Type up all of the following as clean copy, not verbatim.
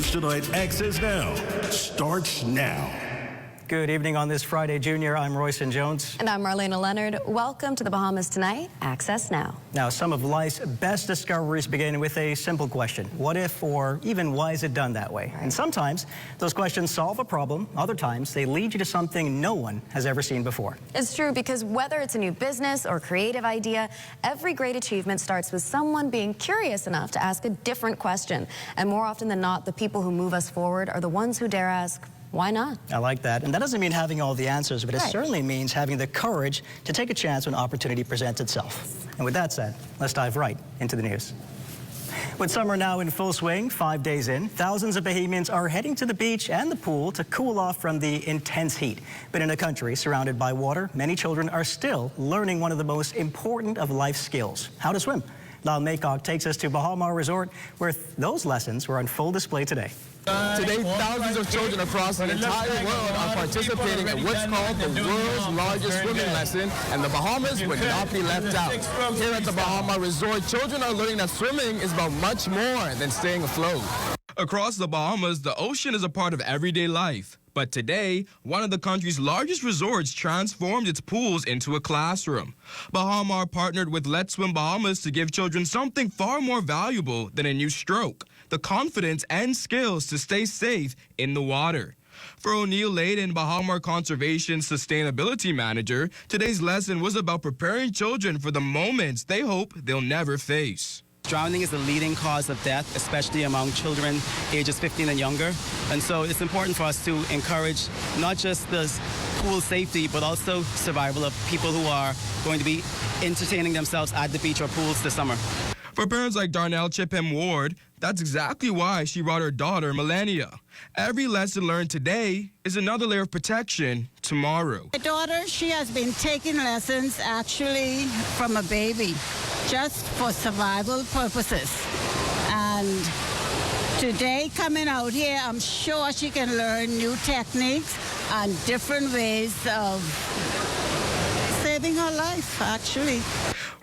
Bahamas Tonight Access Now starts now. Good evening on this Friday, Junior. I'm Royson Jones. And I'm Marlena Leonard. Welcome to the Bahamas Tonight Access Now. Now, some of life's best discoveries begin with a simple question. What if, or even why is it done that way? And sometimes those questions solve a problem. Other times they lead you to something no one has ever seen before. It's true, because whether it's a new business or creative idea, every great achievement starts with someone being curious enough to ask a different question. And more often than not, the people who move us forward are the ones who dare ask, why not? I like that. And that doesn't mean having all the answers, but it certainly means having the courage to take a chance when opportunity presents itself. And with that said, let's dive right into the news. With summer now in full swing, 5 days in, thousands of Bahamians are heading to the beach and the pool to cool off from the intense heat. But in a country surrounded by water, many children are still learning one of the most important of life skills, how to swim. Lyle Maycock takes us to Bahamas Resort, where those lessons were on full display today. Today, thousands of children across the entire world are participating in what's called the world's largest swimming lesson, and the Bahamas would not be left out. Here at the Bahamas Resort, children are learning that swimming is about much more than staying afloat. Across the Bahamas, the ocean is a part of everyday life. But today, one of the country's largest resorts transformed its pools into a classroom. Bahamas partnered with Let's Swim Bahamas to give children something far more valuable than a new stroke: the confidence and skills to stay safe in the water. For O'Neill Layden, Bahamas Conservation Sustainability Manager, today's lesson was about preparing children for the moments they hope they'll never face. Drowning is the leading cause of death, especially among children ages 15 and younger. And so it's important for us to encourage not just the pool safety, but also survival of people who are going to be entertaining themselves at the beach or pools this summer. For parents like Darnell Chipham Ward, that's exactly why she brought her daughter, Melania. Every lesson learned today is another layer of protection tomorrow. My daughter, she has been taking lessons actually from a baby, just for survival purposes. And today, coming out here, I'm sure she can learn new techniques and different ways of saving her life, actually.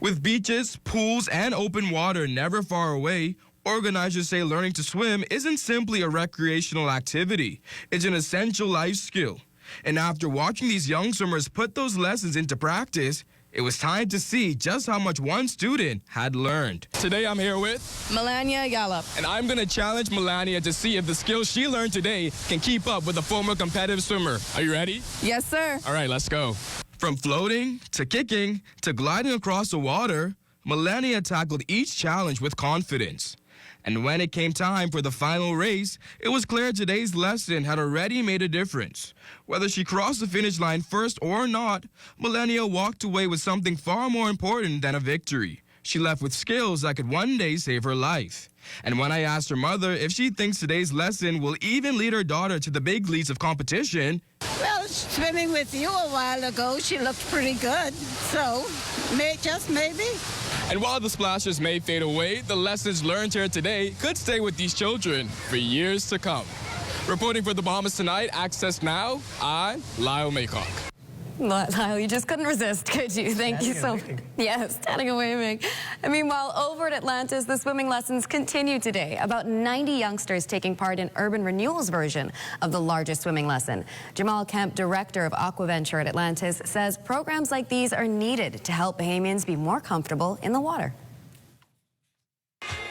With beaches, pools, and open water never far away, organizers say learning to swim isn't simply a recreational activity. It's an essential life skill. And after watching these young swimmers put those lessons into practice, it was time to see just how much one student had learned. Today I'm here with Melania Gallup. And I'm going to challenge Melania to see if the skills she learned today can keep up with a former competitive swimmer. Are you ready? Yes, sir. All right, let's go. From floating, to kicking, to gliding across the water, Melania tackled each challenge with confidence. And when it came time for the final race, it was clear today's lesson had already made a difference. Whether she crossed the finish line first or not, Melania walked away with something far more important than a victory. She left with skills that could one day save her life. And when I asked her mother if she thinks today's lesson will even lead her daughter to the big leagues of competition, Well, swimming with you a while ago, she looked pretty good. So, just maybe. and while the splashes may fade away, the lessons learned here today could stay with these children for years to come. Reporting for the Bahamas Tonight, Access Now, I'm Lyle Maycock. Lyle, you just couldn't resist, could you? Thank you so much. Yes, standing and waving. And meanwhile, over at Atlantis, the swimming lessons continue today. About 90 youngsters taking part in Urban Renewal's version of the largest swimming lesson. Jamal Kemp, director of Aquaventure at Atlantis, says programs like these are needed to help Bahamians be more comfortable in the water.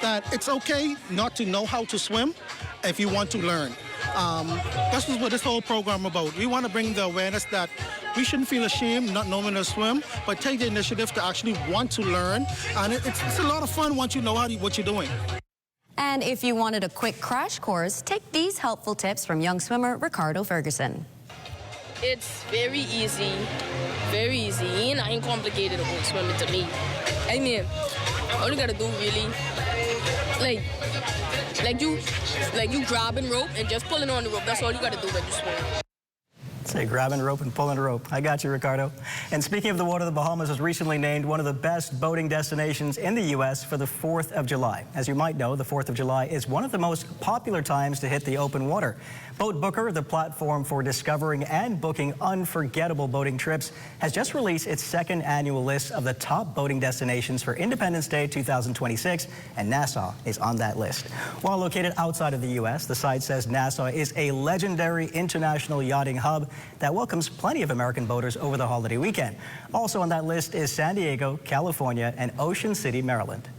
That it's okay not to know how to swim if you want to learn. That's what this whole program about. We want to bring the awareness that we shouldn't feel ashamed not knowing how to swim, but take the initiative to actually want to learn. And it's a lot of fun once you know what you're doing. And if you wanted a quick crash course, take these helpful tips from young swimmer Ricardo Ferguson. It's very easy, and ain't complicated about swimming to me. I mean, all you gotta do really, like you grabbing rope and just pulling on the rope. That's all you gotta do when you swim. Say grabbing a rope and pulling a rope. I got you, Ricardo. And speaking of the water, the Bahamas was recently named one of the best boating destinations in the U.S. for the 4th of July. As you might know, the 4th of July is one of the most popular times to hit the open water. Boat Booker, the platform for discovering and booking unforgettable boating trips, has just released its 2nd annual list of the top boating destinations for Independence Day 2026, and Nassau is on that list. While located outside of the U.S., the site says Nassau is a legendary international yachting hub that welcomes plenty of American boaters over the holiday weekend. Also on that list is San Diego, California, and Ocean City, Maryland.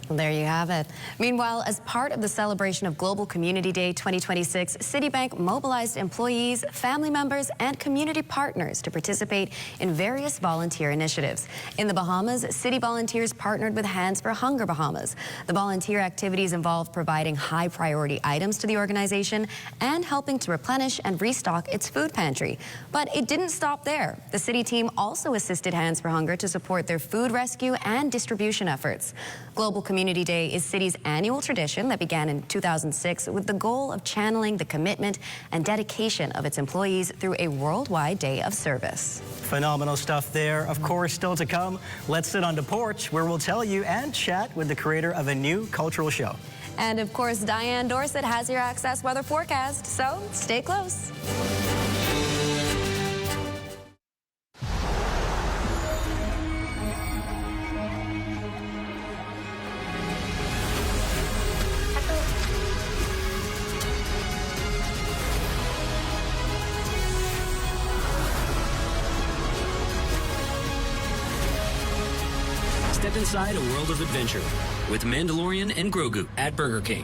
There you have it. Meanwhile, as part of the celebration of Global Community Day 2026, Citibank mobilized employees, family members, and community partners to participate in various volunteer initiatives. In the Bahamas, Citi volunteers partnered with Hands for Hunger Bahamas. The volunteer activities involved providing high-priority items to the organization and helping to replenish and restock its food pantry. But it didn't stop there. The Citi team also assisted Hands for Hunger to support their food rescue and distribution efforts. Global Community Day is Citi's annual tradition that began in 2006 with the goal of channeling the commitment and dedication of its employees through a worldwide day of service. Phenomenal stuff there. Of course, still to come, let's sit on the porch where we'll tell you and chat with the creator of a new cultural show. And of course, Diane Dorset has your Access weather forecast, so stay close. Step inside a world of adventure with Mandalorian and Grogu at Burger King.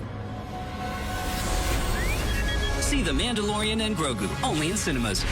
See The Mandalorian and Grogu only in cinemas.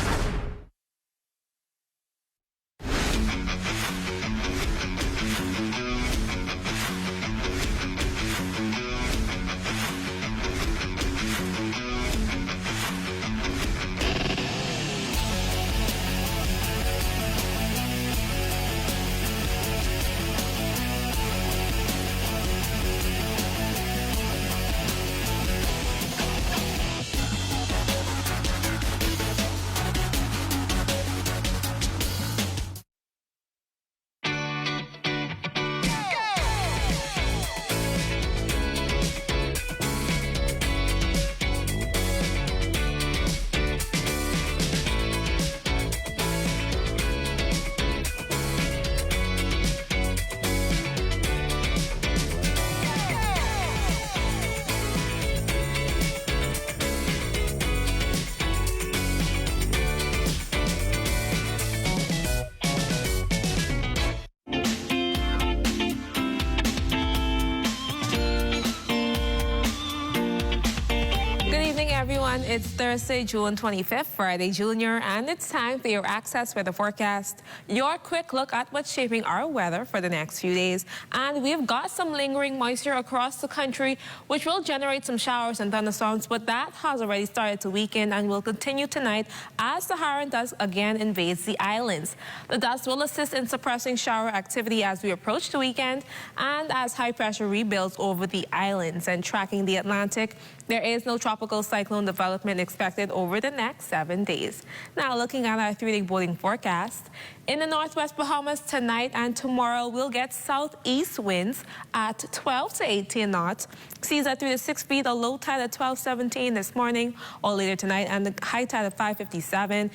Everyone, it's Thursday, June 25th, Friday Junior, and it's time for your Access weather forecast. Your quick look at what's shaping our weather for the next few days. And we've got some lingering moisture across the country, which will generate some showers and thunderstorms, but that has already started to weaken and will continue tonight as the Saharan dust again invades the islands. The dust will assist in suppressing shower activity as we approach the weekend and as high pressure rebuilds over the islands. And tracking the Atlantic, there is no tropical cyclone development expected over the next 7 days. Now, looking at our 3-day boating forecast, in the Northwest Bahamas tonight and tomorrow, we'll get southeast winds at 12 to 18 knots. Seas at 3 to 6 feet, a low tide at 12:17 this morning or later tonight, and the high tide at 5:57.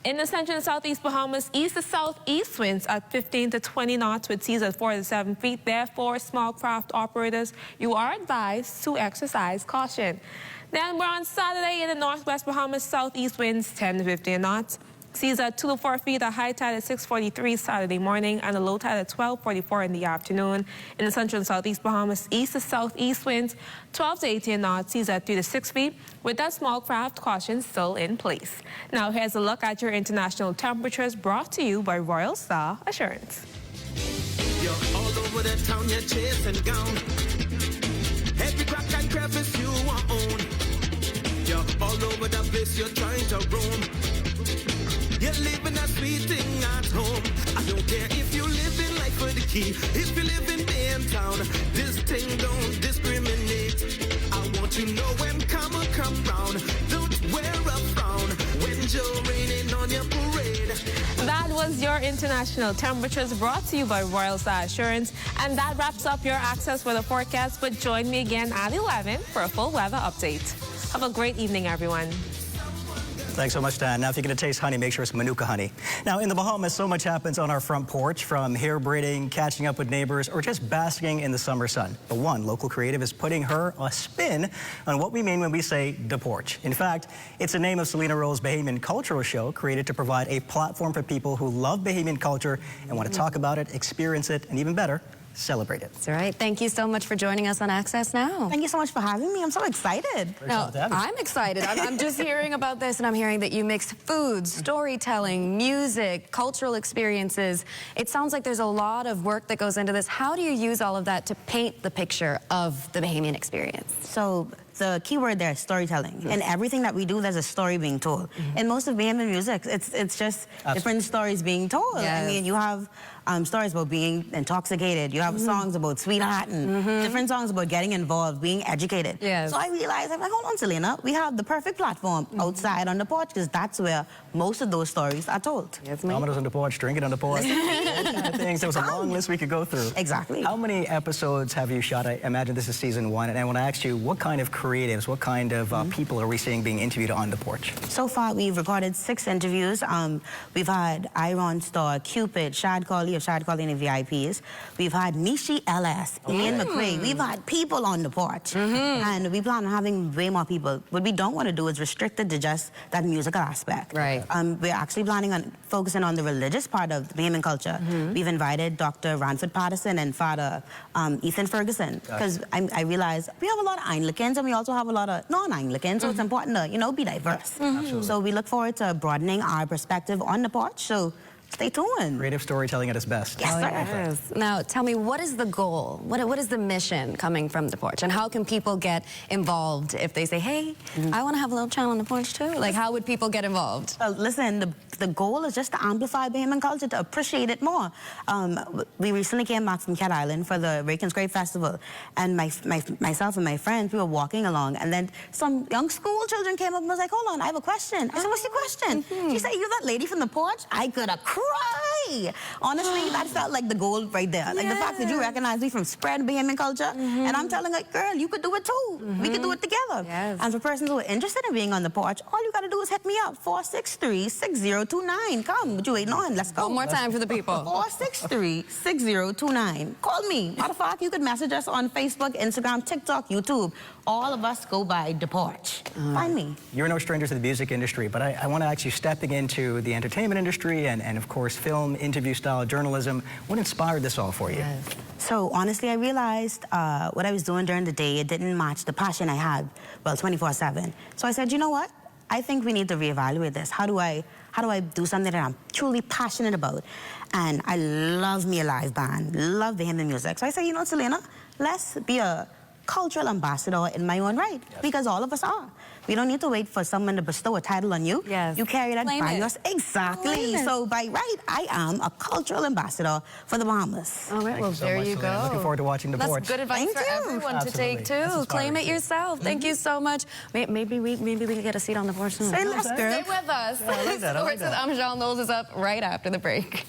In the central and southeast Bahamas, east to southeast winds at 15 to 20 knots with seas at 4 to 7 feet. Therefore, small craft operators, you are advised to exercise caution. Then we're on Saturday in the Northwest Bahamas, southeast winds 10 to 15 knots. Seas at 2 to 4 feet, a high tide at 6:43 Saturday morning and a low tide at 12:44 in the afternoon. In the central and southeast Bahamas, east to southeast winds 12 to 18 knots, seas at 3 to 6 feet, with that small craft caution still in place. Now here's a look at your international temperatures brought to you by Royal Star Assurance. You're all over the town, you're chasing gone. Every crack and crevice you own. You're all over the place, you're trying to roam. You're living a sweet thing at home. I don't care if you live in life for the key. If you live in downtown, this thing don't discriminate. I want you to know when karma come round, don't wear a frown. When you're raining is your international temperatures brought to you by Royal Star Assurance. And that wraps up your access for the forecast. But join me again at 11 for a full weather update. Have a great evening, everyone. Thanks so much, Dan. Now, if you're going to taste honey, make sure it's Manuka honey. Now, in the Bahamas, so much happens on our front porch, from hair braiding, catching up with neighbors, or just basking in the summer sun. But one local creative is putting her a spin on what we mean when we say the porch. In fact, it's the name of Selena Roll's Bahamian cultural show, created to provide a platform for people who love Bahamian culture and want to talk about it, experience it, and even better, celebrate it. That's right. Thank you so much for joining us on Access Now. Thank you so much for having me. I'm so excited. No, I'm excited. I'm just hearing about this, and I'm hearing that you mix food, storytelling, music, cultural experiences. It sounds like there's a lot of work that goes into this. How do you use all of that to paint the picture of the Bahamian experience? So the key word there is storytelling. In everything that we do, there's a story being told. In most of Bahamian music, it's just different stories being told. Yes. I mean, you have stories about being intoxicated. You have songs about sweethearting, different songs about getting involved, being educated. Yes. So I realized, I'm like, hold on, Selena, we have the perfect platform outside on the porch, because that's where most of those stories are told. Yes, Dominoes on the porch, drinking on the porch, all kind of things. There was a long list we could go through. Exactly. How many episodes have you shot? I imagine this is season 1. And I want to ask you, what kind of creatives, what kind of people are we seeing being interviewed on the porch? So far, we've recorded 6 interviews. We've had Iron Star, Cupid, Shad Colley of Shad Colley and the VIPs. We've had Mishi LS, Ian McRae. We've had people on the porch. And we plan on having way more people. What we don't want to do is restrict it to just that musical aspect. Right. We're actually planning on focusing on the religious part of the Bahamian culture. We've invited Dr. Ranford Patterson and Father Ethan Ferguson, because I realize we have a lot of Anglicans and we also have a lot of non-Anglicans, so it's important to, you know, be diverse. So we look forward to broadening our perspective on the porch. So stay tuned. Creative storytelling at its best. Yes, sir. Yes. Now, tell me, what is the goal? What is the mission coming from the porch? And how can people get involved if they say, hey, I want to have a little channel on the porch too? Like, how would people get involved? Listen, the goal is just to amplify Bahamian culture, to appreciate it more. We recently came back from Cat Island for the Rake and Scrape Festival, and myself and my friends, we were walking along, and then some young school children came up and was like, hold on, I have a question. I said, what's your question? She said, you that lady from the porch? I could have cry. Honestly, that felt like the goal right there. Like the fact that you recognize me from spread Bahamian culture, and I'm telling her, girl, you could do it too. We could do it together. Yes. And for persons who are interested in being on the porch, all you got to do is hit me up, 463-6029. Come, what you waiting on? Let's go. One more time for the people. 463-6029. Call me. Matter of fact, you could message us on Facebook, Instagram, TikTok, YouTube. All of us go by the porch. Find me. You're no stranger to the music industry, but I want to ask you, stepping into the entertainment industry and of course, film, interview-style journalism, what inspired this all for you? So honestly, I realized what I was doing during the day, it didn't match the passion I had, well, 24/7. So I said, you know what? I think we need to reevaluate this. How do I do something that I'm truly passionate about? And I love me a live band, love Bahamian music. So I said, you know, Selena, let's be a cultural ambassador in my own right, because all of us are. We don't need to wait for someone to bestow a title on you. Yes. You carry that Claim by it. yourself. Exactly. So by right, I am a cultural ambassador for the Bahamas. All right, well, there you go. Looking forward to watching the porch. That's good advice for everyone to take too. Claim it yourself. Thank you so much. Maybe we can get a seat on the porch soon. Say less, girl. Stay with us. I like that. I like Sports with that. Amjal Knowles is up right after the break.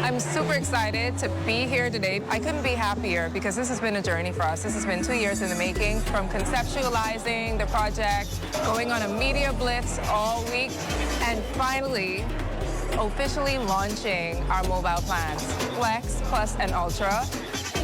I'm super excited to be here today. I couldn't be happier because this has been a journey for us. This has been 2 years in the making, from conceptualizing the project, going on a media blitz all week, and finally officially launching our mobile plans, Flex, Plus, and Ultra.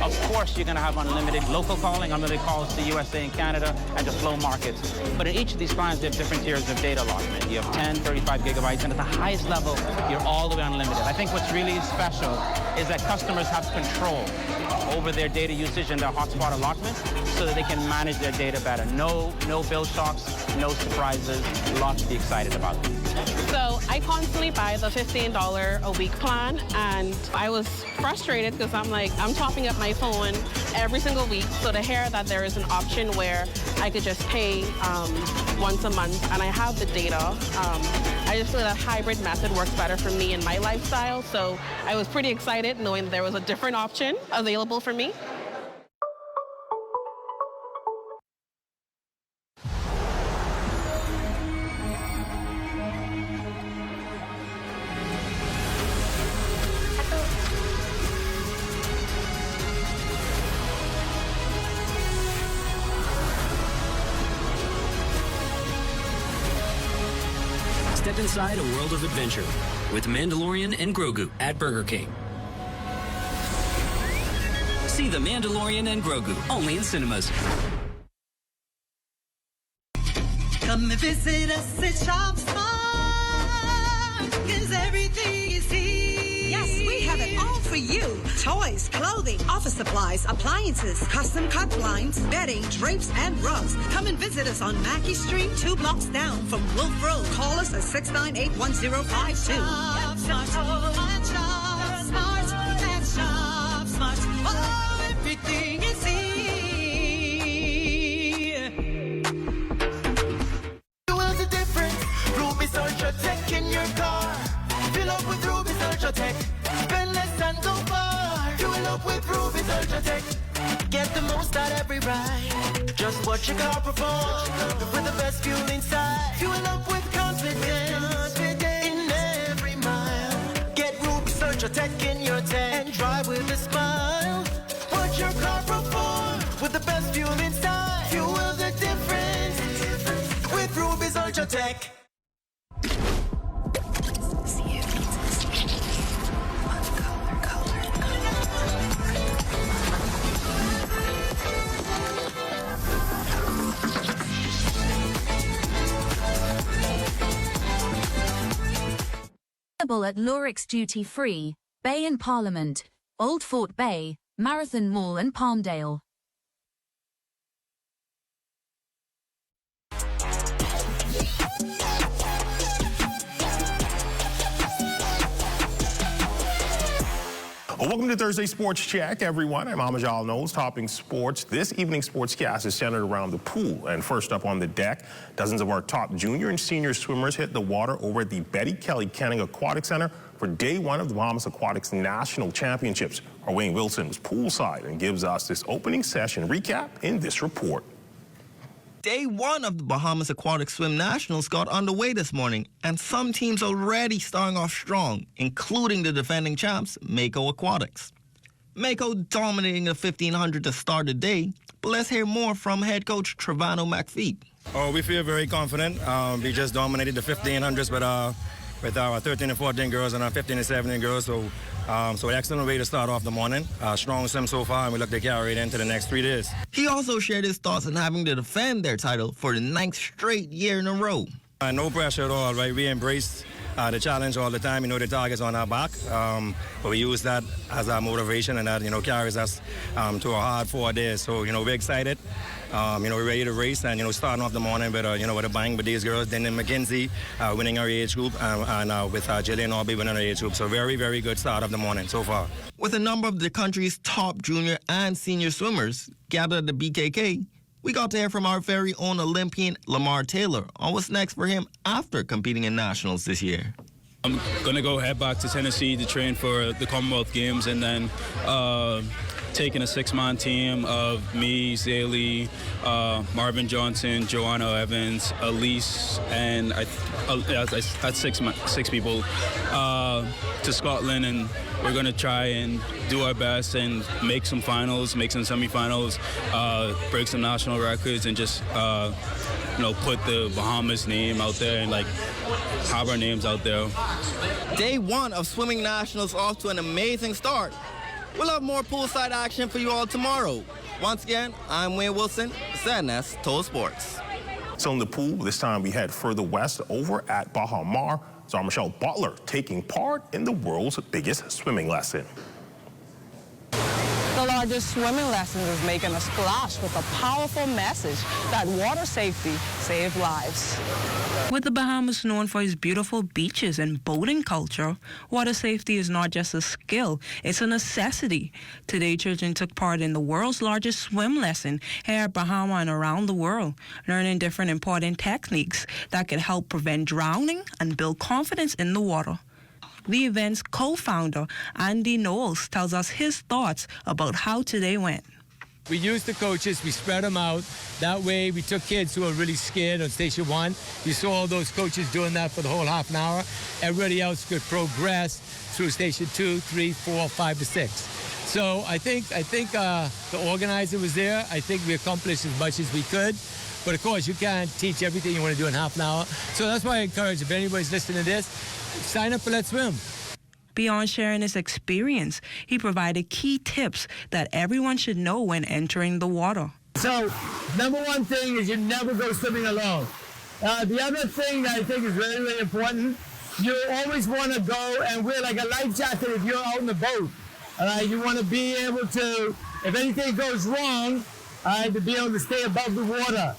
Of course, you're going to have unlimited local calling, unlimited calls to USA and Canada, and to flow markets. But in each of these plans, you have different tiers of data allotment. You have 10, 35 gigabytes, and at the highest level, you're all the way unlimited. I think what's really special is that customers have control over their data usage and their hotspot allotment so that they can manage their data better. No bill shocks, no surprises, lots to be excited about. So I constantly buy the $15 a week plan, and I was frustrated because I'm like, I'm topping up my phone every single week. So to hear that there is an option where I could just pay once a month and I have the data, I just feel that hybrid method works better for me and my lifestyle. So I was pretty excited knowing there was a different option available for me. Step inside a world of adventure with Mandalorian and Grogu at Burger King. See The Mandalorian and Grogu, only in cinemas. Come and visit us at Shop Smart, 'cause everything is here. Yes, we have it all for you. Toys, clothing, office supplies, appliances, custom cut blinds, bedding, drapes, and rugs. Come and visit us on Mackey Street, 2 blocks down from Wolf Road. Call us at 698-1052. Shop Smart, Shop Smart, at Shop Smart. Oh, everything is here. Feel the difference. Ruby's Ultra Tech in your car. Fill up with Ruby's Ultra Tech. Spend less and go far. Fuel up with Ruby's Ultra Tech. Get the most out every ride. Just watch your car perform with the best fuel inside. Fuel up with confidence in every mile. Get Ruby's Ultra Tech in your tank and drive with a smile. Watch your car perform with the best fuel inside. Fuel the difference with Ruby's Ultra Tech. At Lorix Duty Free, Bay and Parliament, Old Fort Bay, Marathon Mall and Palmdale. Well, welcome to Thursday Sports Check, everyone. I'm Amajal Knowles, topping sports. This evening's sportscast is centered around the pool. And first up on the deck, dozens of our top junior and senior swimmers hit the water over at the Betty Kelly Canning Aquatic Center for day one of the Bahamas Aquatics National Championships. Our Wayne Wilson was poolside and gives us this opening session recap in this report. Day one of the Bahamas Aquatic Swim Nationals got underway this morning, and some teams already starting off strong, including the defending champs, Mako Aquatics. Mako dominating the 1500 to start the day, but let's hear more from head coach Trevano McPhee. Oh, we feel very confident. We just dominated the 1500s with our 13 and 14 girls and our 15 and 17 girls. So excellent way to start off the morning. Strong swim so far, and we look to carry it into the next 3 days. He also shared his thoughts on having to defend their title for the 9th straight year in a row. No pressure at all, right? We embrace the challenge all the time. You know, the target's on our back, but we use that as our motivation, and that, you know, carries us to a hard 4 days. So, you know, we're excited. You know, we're ready to race, and, you know, starting off the morning with, you know, with a bang with these girls. Then McKinsey winning our age group, and with Jillian Albee winning our age group. So very, very good start of the morning so far. With a number of the country's top junior and senior swimmers gathered at the BKK, we got to hear from our very own Olympian Lamar Taylor on what's next for him after competing in nationals this year. I'm going to go head back to Tennessee to train for the Commonwealth Games, and then taking a 6-man team of me, Zaylee, Marvin Johnson, Joanna Evans, Elise, and I had six people to Scotland, and we're going to try and do our best and make some finals, make some semifinals, break some national records, and just you know, put the Bahamas name out there and like have our names out there. Day one of swimming nationals off to an amazing start. We'll have more poolside action for you all tomorrow. Once again, I'm Wayne Wilson, ZNS Total Sports. So in the pool, this time we head further west over at Bahamas. So Michelle Butler taking part in the world's biggest swimming lesson. The largest swimming lessons is making a splash with a powerful message that water safety saves lives. With the Bahamas known for its beautiful beaches and boating culture, water safety is not just a skill, it's a necessity. Today, children took part in the world's largest swim lesson here at Bahamas and around the world, learning different important techniques that could help prevent drowning and build confidence in the water. The event's co-founder, Andy Knowles, tells us his thoughts about how today went. We used the coaches, we spread them out. That way we took kids who were really scared on Station 1. You saw all those coaches doing that for the whole half an hour. Everybody else could progress through Station 2, 3, 4, 5 to 6. So I think the organizer was there. I think we accomplished as much as we could. But of course, you can't teach everything you want to do in half an hour. So that's why I encourage, if anybody's listening to this, sign up for Let's Swim. Beyond sharing his experience, he provided key tips that everyone should know when entering the water. So, number one thing is you never go swimming alone. The other thing that I think is really, really important, you always want to go and wear like a life jacket if you're out in the boat. You want to be able to, if anything goes wrong, to be able to stay above the water.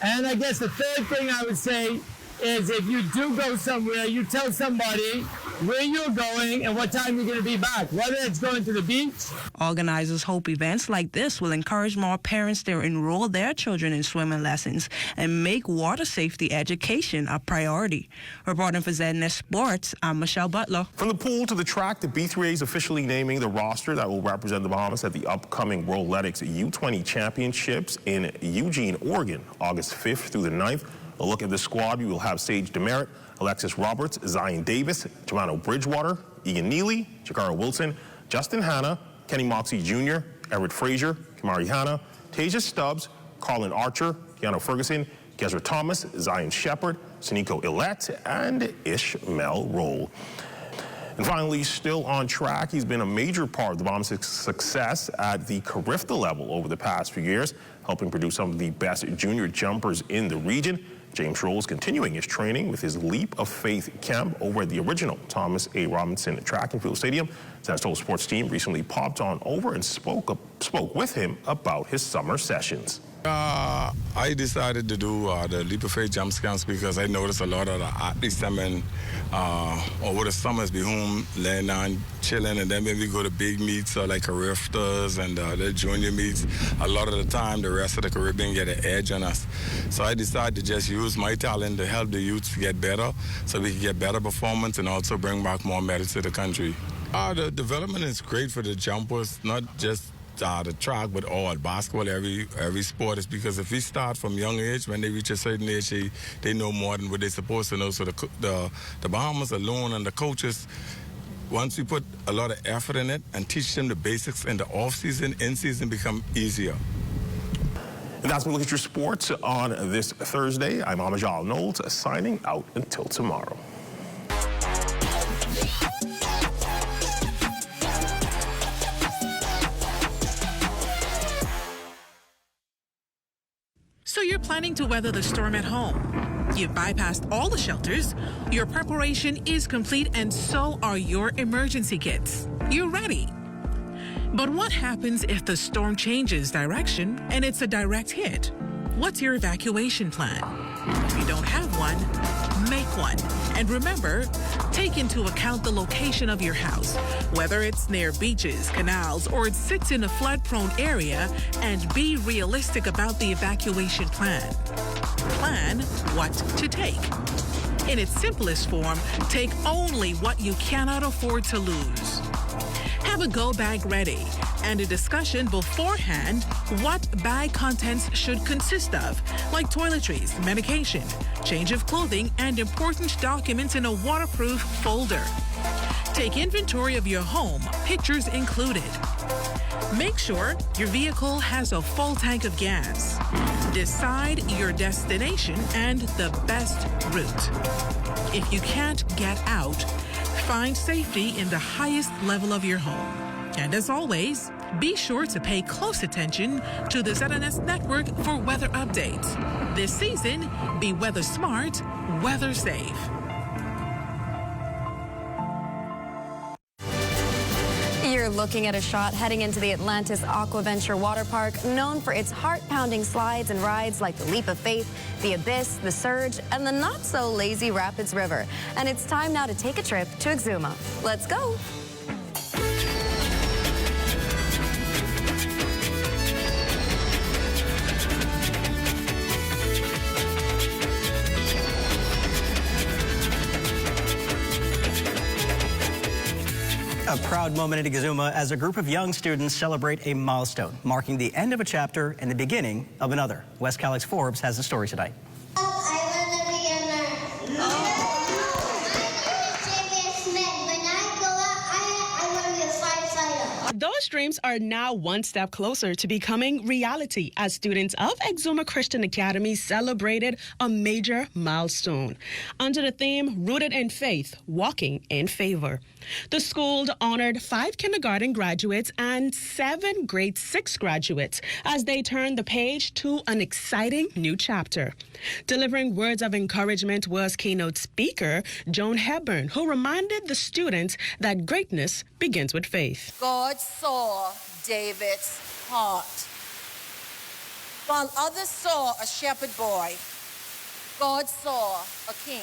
And I guess the third thing I would say is if you do go somewhere, you tell somebody where you're going and what time you're going to be back, whether it's going to the beach. Organizers hope events like this will encourage more parents to enroll their children in swimming lessons and make water safety education a priority. Reporting for ZNS Sports, I'm Michelle Butler. From the pool to the track, the B3A is officially naming the roster that will represent the Bahamas at the upcoming World Athletics U20 Championships in Eugene, Oregon, August 5th through the 9th. A look at the squad, we will have Sage Demerit, Alexis Roberts, Zion Davis, Jemano Bridgewater, Egan Neely, Jakara Wilson, Justin Hanna, Kenny Moxie Jr., Everett Frazier, Kamari Hanna, Tasia Stubbs, Colin Archer, Keanu Ferguson, Gezra Thomas, Zion Shepard, Saniko Illette, and Ishmael Roll. And finally, still on track, he's been a major part of the Bahamas' success at the Carifta level over the past few years, helping produce some of the best junior jumpers in the region. James Rolls continuing his training with his Leap of Faith camp over at the original Thomas A. Robinson Track and Field Stadium. Santos Sports team recently popped on over and spoke with him about his summer sessions. I decided to do the Leap of Faith jump camps because I noticed a lot of the athletes coming over the summers be home, laying down, chilling, and then when we go to big meets like Cariftas and the junior meets, a lot of the time the rest of the Caribbean get an edge on us. So I decided to just use my talent to help the youths get better so we can get better performance and also bring back more medals to the country. The development is great for the jumpers, not just the track, but all basketball, every sport is because if we start from young age, when they reach a certain age, they know more than what they're supposed to know. So the Bahamas alone and the coaches, once we put a lot of effort in it and teach them the basics in the off-season, in-season become easier. And that's my look at your sports on this Thursday. I'm Amajal Knowles, signing out until tomorrow. So you're planning to weather the storm at home. You've bypassed all the shelters, your preparation is complete, and so are your emergency kits. You're ready. But what happens if the storm changes direction and it's a direct hit? What's your evacuation plan? If you don't have one, make one. And remember, take into account the location of your house, whether it's near beaches, canals, or it sits in a flood-prone area, and be realistic about the evacuation plan. Plan what to take. In its simplest form, take only what you cannot afford to lose. Have a go bag ready and a discussion beforehand what bag contents should consist of, like toiletries, medication, change of clothing, and important documents in a waterproof folder. Take inventory of your home, pictures included. Make sure your vehicle has a full tank of gas. Decide your destination and the best route. If you can't get out, find safety in the highest level of your home. And as always, be sure to pay close attention to the ZNS network for weather updates. This season, be weather smart, weather safe. You're looking at a shot heading into the Atlantis Aquaventure Water Park, known for its heart-pounding slides and rides like the Leap of Faith, the Abyss, the Surge, and the not-so-lazy Rapids River. And it's time now to take a trip to Exuma. Let's go. A proud moment in Exuma as a group of young students celebrate a milestone, marking the end of a chapter and the beginning of another. West Calix Forbes has the story tonight. Those dreams are now one step closer to becoming reality as students of Exuma Christian Academy celebrated a major milestone. Under the theme, Rooted in Faith, Walking in Favor. The school honored 5 kindergarten graduates and 7 grade 6 graduates as they turned the page to an exciting new chapter. Delivering words of encouragement was keynote speaker Joan Hepburn, who reminded the students that greatness begins with faith. God saw David's heart. While others saw a shepherd boy, God saw a king.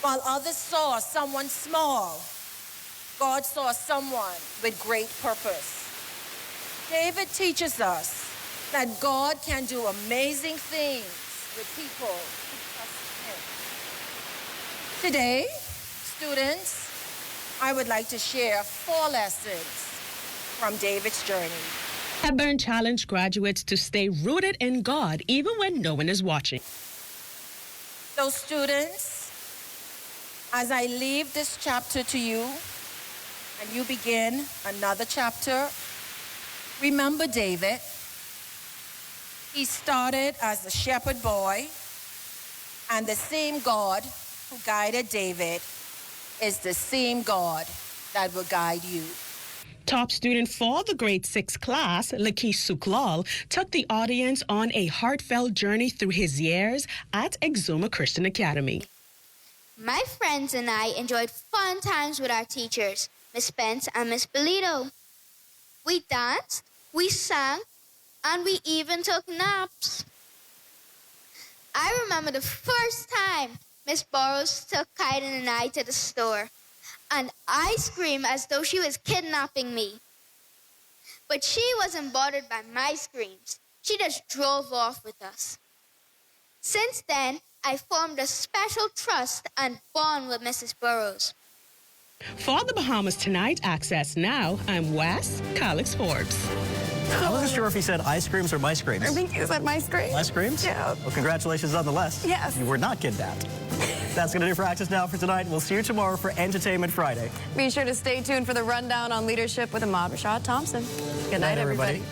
While others saw someone small, God saw someone with great purpose. David teaches us that God can do amazing things with people who trust Him. Today, students, I would like to share 4 lessons from David's journey. Hepburn challenged graduates to stay rooted in God even when no one is watching. So students, as I leave this chapter to you and you begin another chapter, remember David. He started as a shepherd boy, and the same God who guided David is the same God that will guide you. Top student for the grade 6 class, Lakeith Suklal, took the audience on a heartfelt journey through his years at Exuma Christian Academy. My friends and I enjoyed fun times with our teachers, Miss Spence and Miss Belito. We danced, we sang, and we even took naps. I remember the first time Miss Burrows took Kaiden and I to the store, and I screamed as though she was kidnapping me. But she wasn't bothered by my screams. She just drove off with us. Since then, I formed a special trust and bond with Mrs. Burrows. For the Bahamas Tonight, Access Now, I'm Wes Calix Forbes. I wasn't sure if he said ice creams or mice creams. I think he said mice creams. Mice creams? Yeah. Well, congratulations nonetheless. Yes. You were not kidnapped. That's going to do for Access Now for tonight. We'll see you tomorrow for Entertainment Friday. Be sure to stay tuned for the rundown on leadership with Ahmad Rashad Thompson. Good night, everybody.